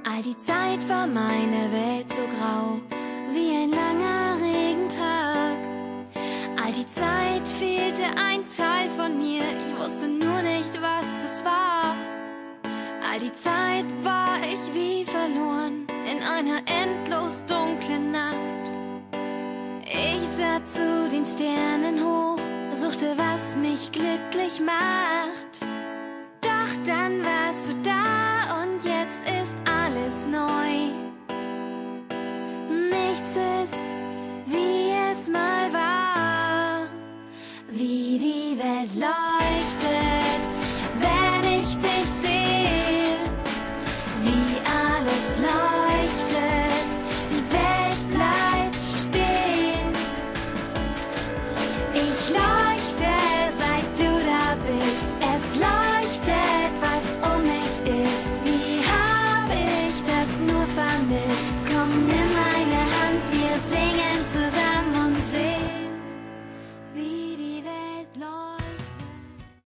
All die Zeit war meine Welt so grau, wie ein langer Regentag. All die Zeit fehlte ein Teil von mir, ich wusste nur nicht, was es war. All die Zeit war ich wie verloren in einer endlos dunklen Nacht. Ich sah zu den Sternen hoch, suchte, was mich glücklich macht. Doch dann war